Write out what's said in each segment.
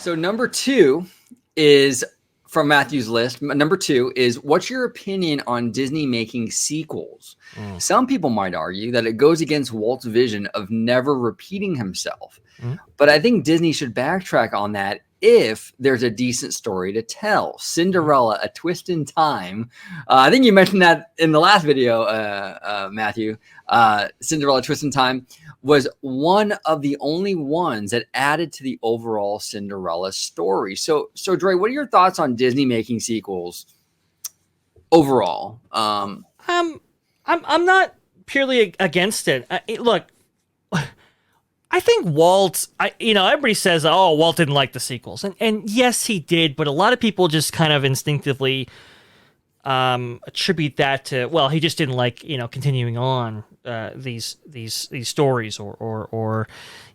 So number 2 is from Matthew's list. Number 2 is, what's your opinion on Disney making sequels? Some people might argue that it goes against Walt's vision of never repeating himself. But I think Disney should backtrack on that if there's a decent story to tell. Cinderella, A Twist in Time. I think you mentioned that in the last video, Matthew. Cinderella, Twist in Time was one of the only ones that added to the overall Cinderella story. So Dre, what are your thoughts on Disney making sequels overall? I'm not purely against it. Look, I think Walt, everybody says, oh, Walt didn't like the sequels. And yes, he did, but a lot of people just kind of instinctively attribute that to, well, he just didn't like, continuing on these stories or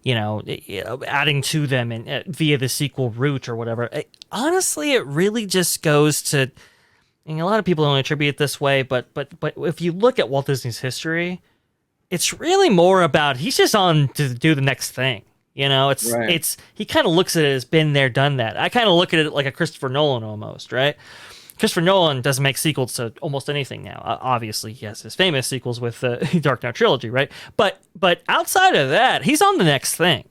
adding to them and via the sequel route or whatever. Honestly, it really just goes to, a lot of people don't attribute it this way, but if you look at Walt Disney's history, it's really more about he's just on to do the next thing. It's he kind of looks at it as been there, done that. I kind of look at it like a Christopher Nolan almost, right? Christopher Nolan doesn't make sequels to almost anything now. Obviously, he has his famous sequels with the Dark Knight trilogy, right? But outside of that, he's on the next thing.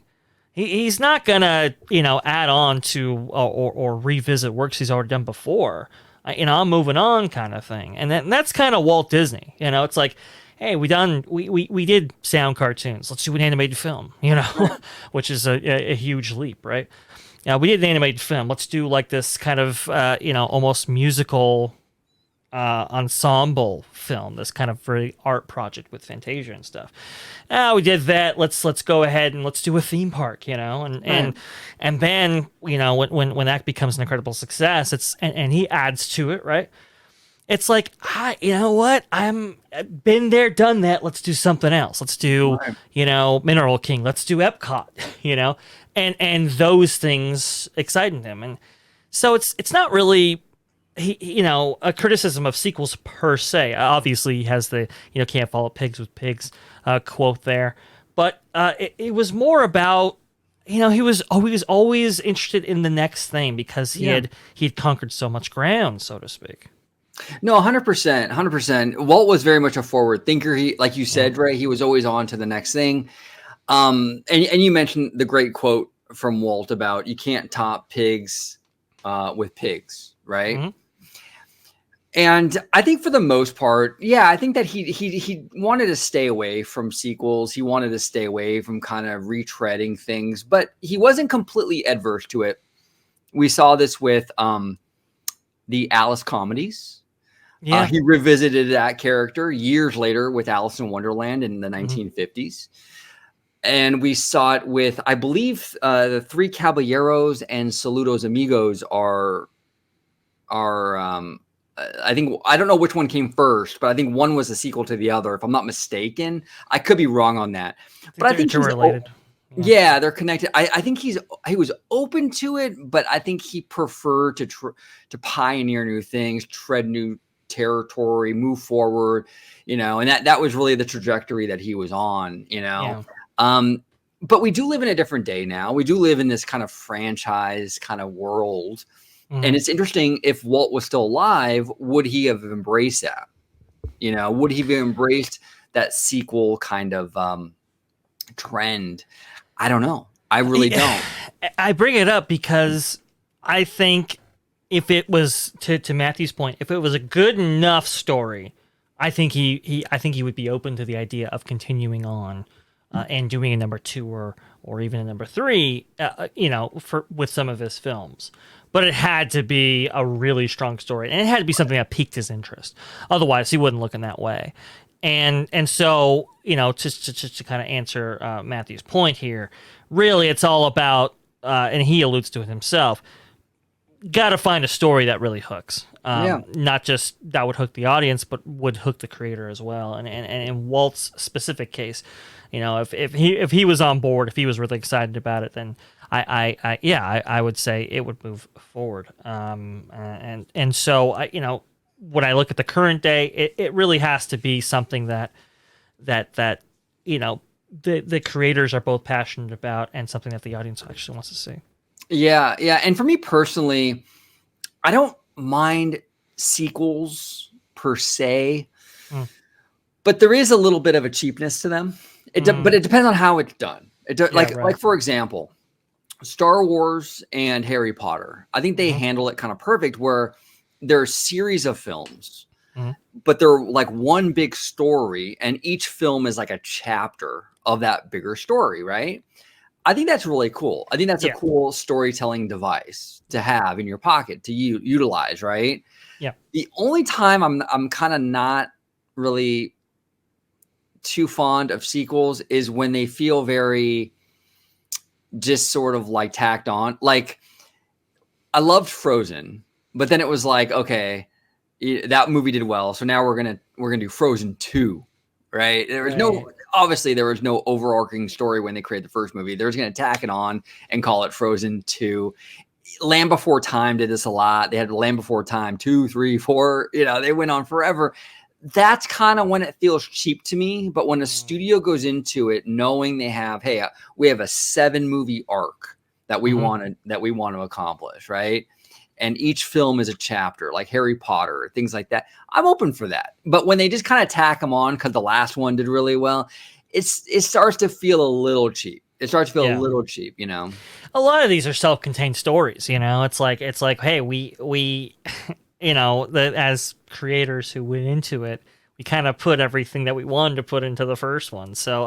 He's not gonna add on to or revisit works he's already done before. I'm moving on, kind of thing. And that's kind of Walt Disney. It's like, hey, we did sound cartoons. Let's do an animated film, which is a huge leap, right? We did an animated film. Let's do like this kind of, almost musical ensemble film, this kind of very art project with Fantasia and stuff. We did that. Let's go ahead and let's do a theme park, and then, when that becomes an incredible success, and he adds to it, right? It's like, you know what? I'm been there, done that. Let's do something else. Let's do, Mineral King. Let's do Epcot, and those things excited him. And so it's not really, a criticism of sequels per se. Obviously, he has the, can't follow pigs with pigs quote there. But it was more about, he was always interested in the next thing because he had conquered so much ground, so to speak. No, 100%. Walt was very much a forward thinker. He, like you said, Dre, he was always on to the next thing. And you mentioned the great quote from Walt about you can't top pigs with pigs, right? Mm-hmm. And I think for the most part, I think that he wanted to stay away from sequels. He wanted to stay away from kind of retreading things, but he wasn't completely adverse to it. We saw this with the Alice comedies. Yeah, he revisited that character years later with Alice in Wonderland in the 1950s. And we saw it with, I believe, the Three Caballeros and Saludos Amigos are I think, I don't know which one came first, but I think one was a sequel to the other, if I'm not mistaken. I could be wrong on that. But I think they're related. Yeah, they're connected. I think he was open to it, but I think he preferred to pioneer new things, tread new territory, move forward, and that was really the trajectory that he was on, but we do live in a different day now. We do live in this kind of franchise kind of world. Mm-hmm. And it's interesting, if Walt was still alive, would he have embraced that? Would he have embraced that sequel kind of trend? I don't know. I really don't. I bring it up because I think if it was, to Matthew's point, if it was a good enough story, I think he would be open to the idea of continuing on and doing a number 2 or even a number 3, with some of his films. But it had to be a really strong story, and it had to be something that piqued his interest. Otherwise, he wouldn't look in that way. And so, just to kind of answer Matthew's point here, really it's all about, and he alludes to it himself, got to find a story that really hooks. Not just that would hook the audience, but would hook the creator as well. And in Walt's specific case, if he was on board, if he was really excited about it, then I would say it would move forward. And so when I look at the current day, it really has to be something that the creators are both passionate about and something that the audience actually wants to see. Yeah, yeah. And for me personally, I don't mind sequels per se, Mm, but there is a little bit of a cheapness to them. But mm, it depends on how it's done. yeah, right. Like for example, Star Wars and Harry Potter. I think they Hmm. handle it kind of perfect where they're a series of films, Hmm. but they're like one big story, and each film is like a chapter of that bigger story, right? I think that's really cool. I think that's a Yeah, cool storytelling device to have in your pocket to utilize, right? yeah, The only time I'm kind of not really too fond of sequels is when they feel very just sort of like tacked on. Like I loved Frozen, but then it was like, okay, that movie did well, so now we're gonna do Frozen 2, right? There was no right. obviously there was no overarching story when they created the first movie. They're just gonna tack it on and call it Frozen 2. Land Before Time did this a lot. They had Land Before Time 2, 3, 4. They went on forever. That's kind of when it feels cheap to me. But when a Mm, studio goes into it knowing they have, hey, we have a 7 movie arc that we mhm. want to accomplish, right? And each film is a chapter, like Harry Potter, things like that. I'm open for that. But when they just kind of tack them on because the last one did really well, it starts to feel a little cheap. It starts to feel a Yeah. little cheap. A lot of these are self-contained stories, it's like hey, we as creators who went into it, we kind of put everything that we wanted to put into the first one. So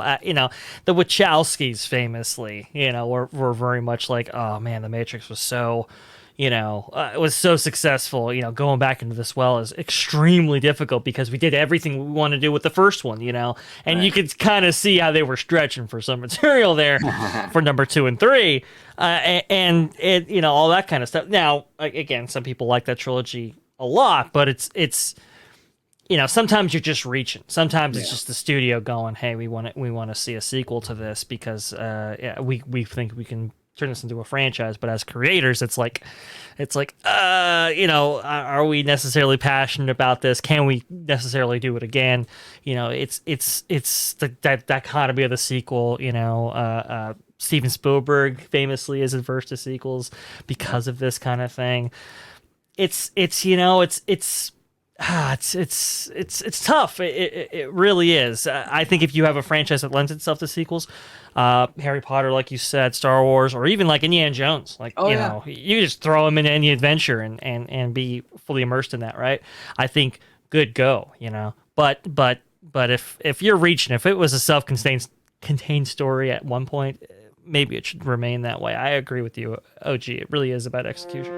the Wachowskis famously, were very much like, oh man, the Matrix was so it was so successful. Going back into this well is extremely difficult because we did everything we wanted to do with the first one, and you Right. could kind of see how they were stretching for some material there for number 2 and 3, and it, all that kind of stuff. Now, again, some people like that trilogy a lot, but it's sometimes you're just reaching. Sometimes it's Yeah. just the studio going, "Hey, we want to see a sequel to this because yeah, we think we can turn this into a franchise." But as creators, are we necessarily passionate about this? Can we necessarily do it again? It's that dichotomy of the sequel. Steven Spielberg famously is adverse to sequels because of this kind of thing. It's tough. It really is. I think if you have a franchise that lends itself to sequels, Harry Potter, like you said, Star Wars, or even like Indiana Jones, like Oh yeah. you just throw them in any adventure and be fully immersed in that, right? I think good go, but if you're reaching, if it was a self-contained story at one point, maybe it should remain that way. I agree with you, OG. It really is about execution.